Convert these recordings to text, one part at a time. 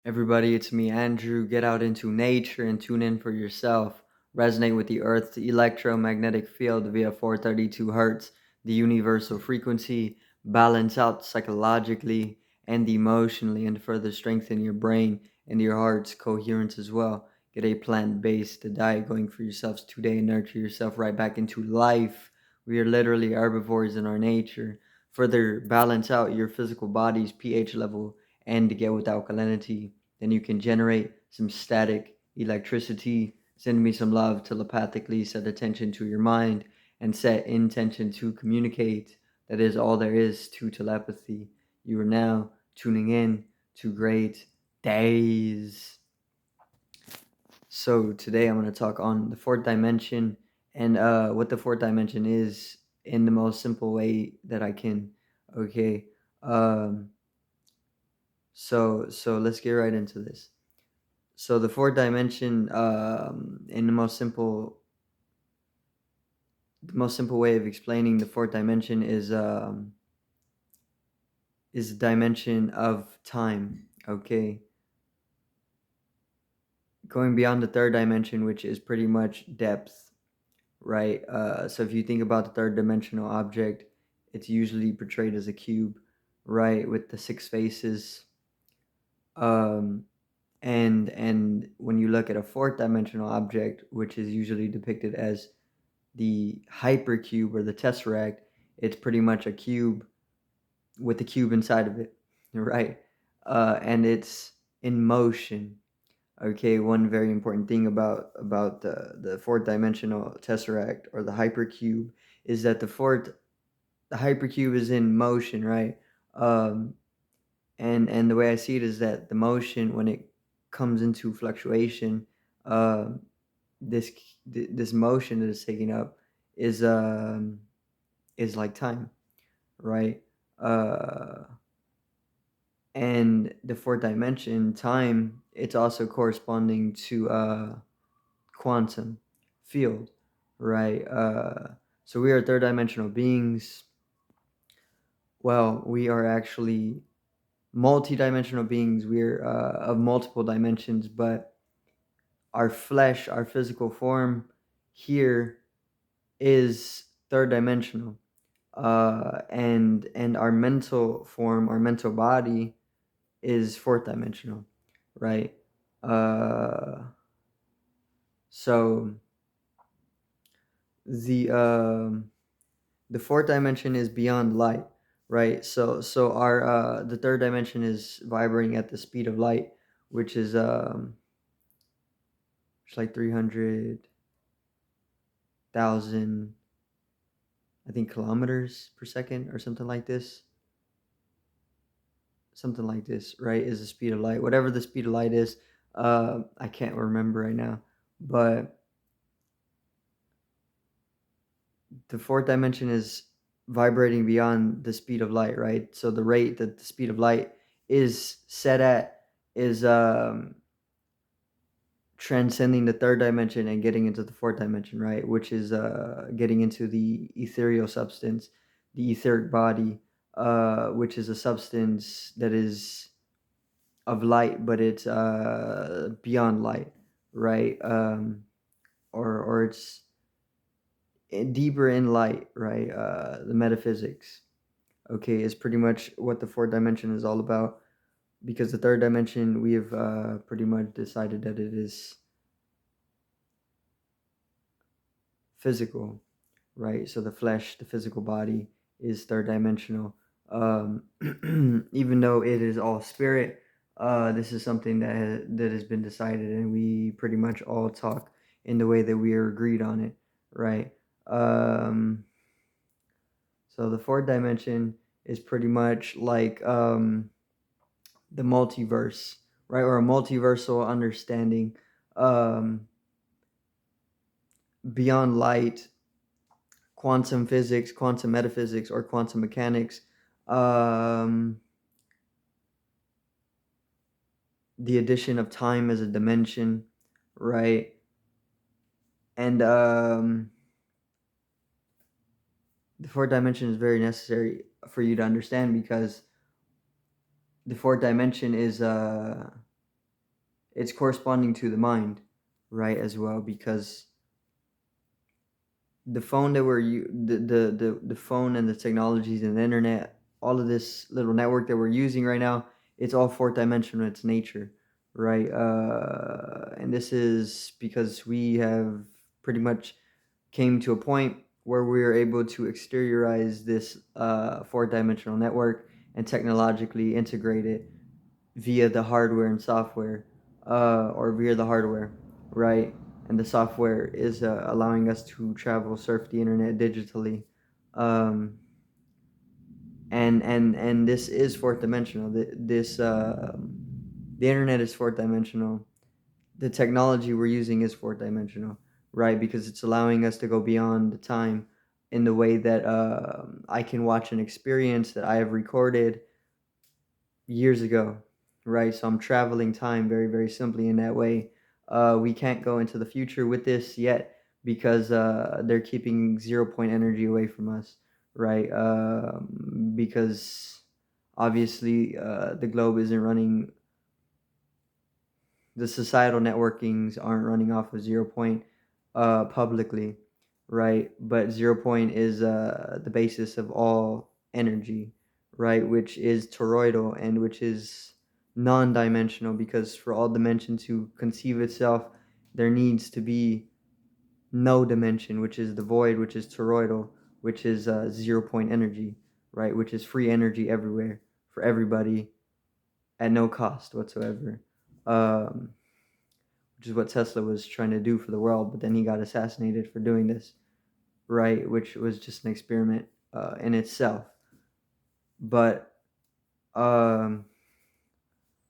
Everybody, it's me, Andrew. Get out into nature and tune in for yourself. Resonate with the Earth's electromagnetic field via 432 hertz, the universal frequency. Balance out psychologically and emotionally, and further strengthen your brain and your heart's coherence as well. Get a plant based diet going for yourselves today and nurture yourself right back into life. We are literally herbivores in our nature. Further balance out your physical body's pH level and to get with alkalinity. Then you can generate some static electricity, send me some love telepathically, set attention to your mind, and set intention to communicate. That is all there is to telepathy. You are now tuning in to great days. So today I'm going to talk on the fourth dimension and what the fourth dimension is in the most simple way that I can. Okay. Um, so let's get right into this. So the fourth dimension, in the most simple way of explaining the fourth dimension is the dimension of time. Okay, going beyond the third dimension, which is pretty much depth, right? So if you think about the third dimensional object, it's usually portrayed as a cube, right, with the six faces. Um, and when you look at a fourth dimensional object, which is usually depicted as the hypercube or the tesseract, it's pretty much a cube with a cube inside of it, right? And it's in motion. Okay, one very important thing about the fourth dimensional tesseract or the hypercube is that the hypercube is in motion, right? Um, and the way I see it is that the motion, when it comes into fluctuation, uh, this this motion that is taking up is is like time, right? Uh, and the fourth dimension, time, it's also corresponding to quantum field, right? So we are third dimensional beings. Well, we are actually multi-dimensional beings. We're of multiple dimensions, but our flesh, our physical form here is third dimensional. And our mental form, our mental body is fourth dimensional, right? Uh, so the um, the fourth dimension is beyond light, right? So our the third dimension is vibrating at the speed of light, which is it's like 300,000, I think, kilometers per second or something like this. Something like this, right? Is the speed of light. Whatever the speed of light is, I can't remember right now. But the fourth dimension is vibrating beyond the speed of light, right? So the rate that the speed of light is set at is transcending the third dimension and getting into the fourth dimension, right? Which is getting into the ethereal substance, the etheric body, which is a substance that is of light, but it's beyond light, right? Or it's deeper in light, right? The metaphysics, okay, is pretty much what the fourth dimension is all about. Because the third dimension, we have pretty much decided that it is physical, right? So the flesh, the physical body, is third dimensional. Even though it is all spirit, this is something that has been decided, and we pretty much all talk in the way that we are agreed on it, right? Um, so the fourth dimension is pretty much like the multiverse, right, or a multiversal understanding, um, beyond light, quantum physics, quantum metaphysics, or quantum mechanics. Um, the addition of time as a dimension, right? And the fourth dimension is very necessary for you to understand because the fourth dimension is it's corresponding to the mind, right, as well, because the phone that the phone and the technologies and the internet, all of this little network that we're using right now, it's all fourth dimensional in its nature, right? And this is because we have pretty much came to a point where we are able to exteriorize this fourth dimensional network and technologically integrate it via the hardware and software, or via the hardware, right? And the software is allowing us to travel, surf the internet digitally, um, and this is fourth dimensional. The internet is fourth dimensional. The technology we're using is fourth dimensional, right? Because it's allowing us to go beyond the time in the way that I can watch an experience that I have recorded years ago, right? So I'm traveling time very, very simply in that way. We can't go into the future with this yet because they're keeping 0 point energy away from us, right? Because obviously the globe isn't running, the societal networkings aren't running off of 0 point publicly, right? But 0 point is the basis of all energy, right? Which is toroidal and which is non-dimensional, because for all dimension to conceive itself, there needs to be no dimension, which is the void, which is toroidal, which is 0 point energy, right? Which is free energy everywhere for everybody at no cost whatsoever. Um, which is what Tesla was trying to do for the world, but then he got assassinated for doing this, right? Which was just an experiment in itself. But um,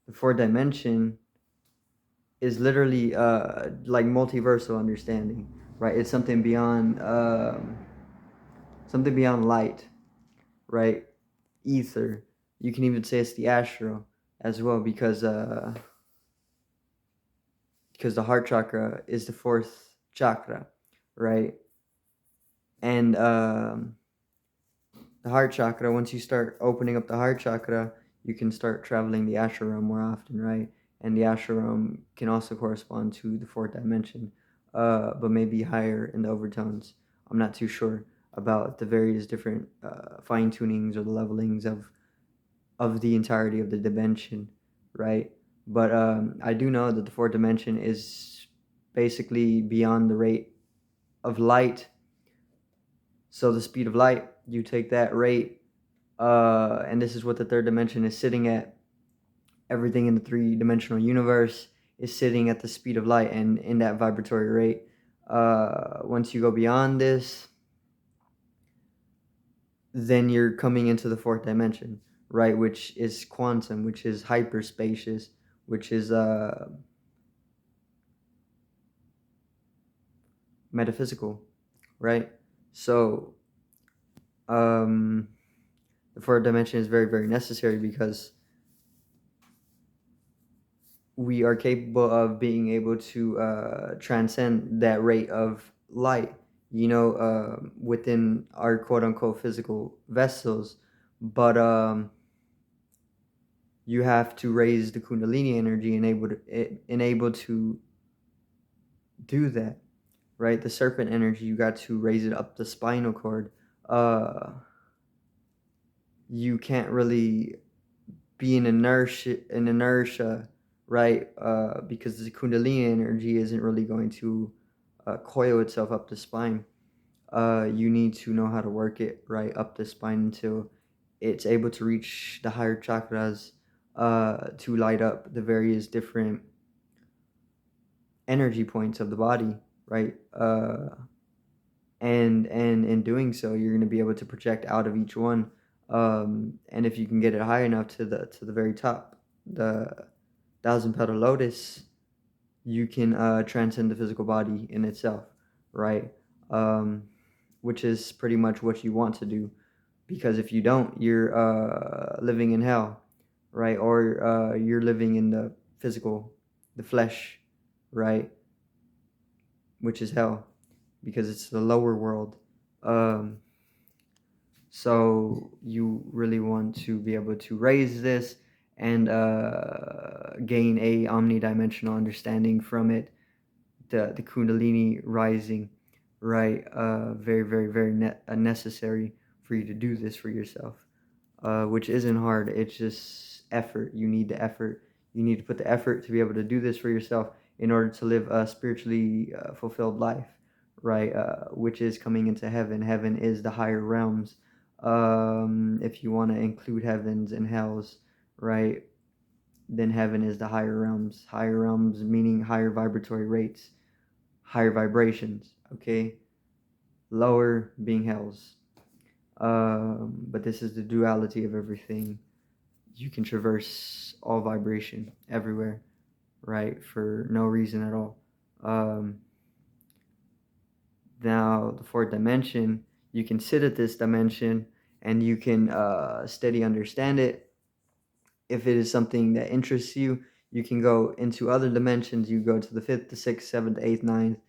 the fourth dimension is literally like multiversal understanding, right? It's something beyond light, right? Ether. You can even say it's the astral as well, because the heart chakra is the fourth chakra, right? And the heart chakra, once you start opening up the heart chakra, you can start traveling the astral realm more often, right? And the astral realm can also correspond to the fourth dimension, but maybe higher in the overtones. I'm not too sure about the various different fine tunings or the levelings of the entirety of the dimension, right? But I do know that the fourth dimension is basically beyond the rate of light. So the speed of light, you take that rate, and this is what the third dimension is sitting at. Everything in the three-dimensional universe is sitting at the speed of light and in that vibratory rate. Once you go beyond this, then you're coming into the fourth dimension, right? Which is quantum, which is hyperspacious, which is metaphysical, right? So um, the fourth dimension is very, very necessary because we are capable of being able to transcend that rate of light, within our quote unquote physical vessels. But you have to raise the Kundalini energy and able to do that, right? The serpent energy, you got to raise it up the spinal cord. You can't really be in inertia, right? Because the Kundalini energy isn't really going to coil itself up the spine. You need to know how to work it right up the spine until it's able to reach the higher chakras to light up the various different energy points of the body, right? And in doing so, you're going to be able to project out of each one. And if you can get it high enough to the very top, the thousand petal lotus, you can transcend the physical body in itself, right? Um, which is pretty much what you want to do, because if you don't, you're living in hell, right? Or you're living in the physical, the flesh, right? Which is hell, because it's the lower world. Um, so you really want to be able to raise this and gain a omnidimensional understanding from it. The kundalini rising, right? Very, very, very necessary for you to do this for yourself, which isn't hard. It's just effort. You need the effort. You need to put the effort to be able to do this for yourself in order to live a spiritually fulfilled life, right? Which is coming into heaven. Heaven is the higher realms. If you want to include heavens and hells, right? Then heaven is the higher realms. Higher realms meaning higher vibratory rates, higher vibrations, okay? Lower being hells. But this is the duality of everything. You can traverse all vibration everywhere, right? For no reason at all. Um, Now, the fourth dimension, you can sit at this dimension and you can steady understand it. If it is something that interests you, you can go into other dimensions. You go to the fifth, the sixth, seventh, eighth, ninth,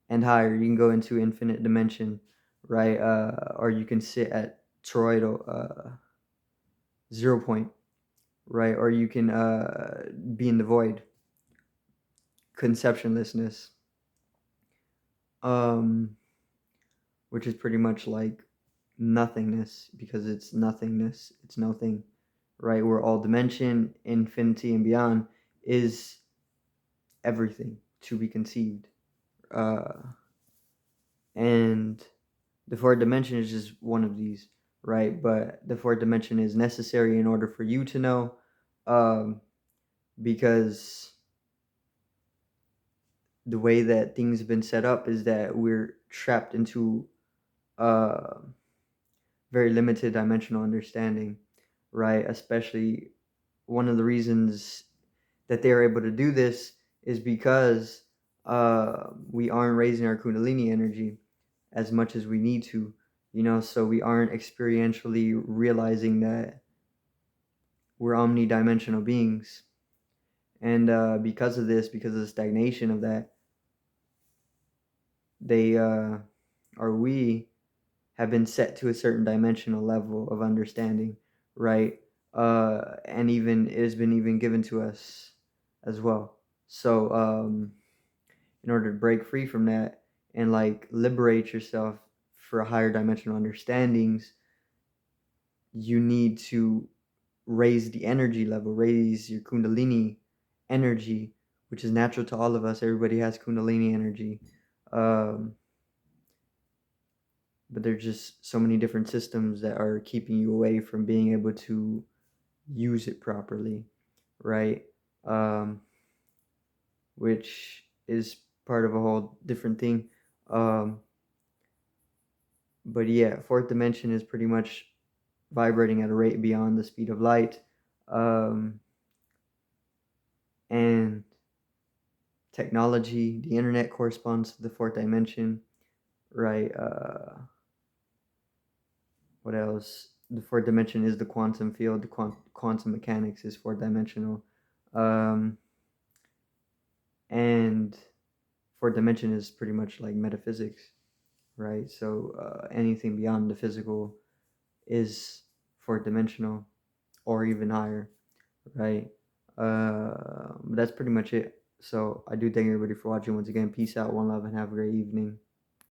and higher. You can go into infinite dimension, right? Or you can sit at toroidal 0 point, right? Or you can be in the void, conceptionlessness, um, which is pretty much like nothingness because it's nothingness. It's nothing, right? Where all dimension, infinity, and beyond is everything to be conceived. Uh, and the fourth dimension is just one of these, right? But the fourth dimension is necessary in order for you to know, um, because the way that things have been set up is that we're trapped into uh, very limited dimensional understanding, right? Especially one of the reasons that they are able to do this is because we aren't raising our kundalini energy as much as we need to, so we aren't experientially realizing that we're omnidimensional beings. And because of this, because of the stagnation of that, they or we have been set to a certain dimensional level of understanding, right? And even it has been even given to us as well. So in order to break free from that and like liberate yourself for higher dimensional understandings, you need to raise the energy level, raise your kundalini energy, which is natural to all of us. Everybody has kundalini energy. Um, but there's just so many different systems that are keeping you away from being able to use it properly, right? Um, which is part of a whole different thing. Um, but yeah, fourth dimension is pretty much vibrating at a rate beyond the speed of light. Um, and technology, the internet corresponds to the fourth dimension, right? What else? The fourth dimension is the quantum field. The quantum mechanics is fourth dimensional. Um, and fourth dimension is pretty much like metaphysics, right? So anything beyond the physical is fourth dimensional or even higher, right? That's pretty much it. So I do thank everybody for watching once again. Peace out, one love, and have a great evening.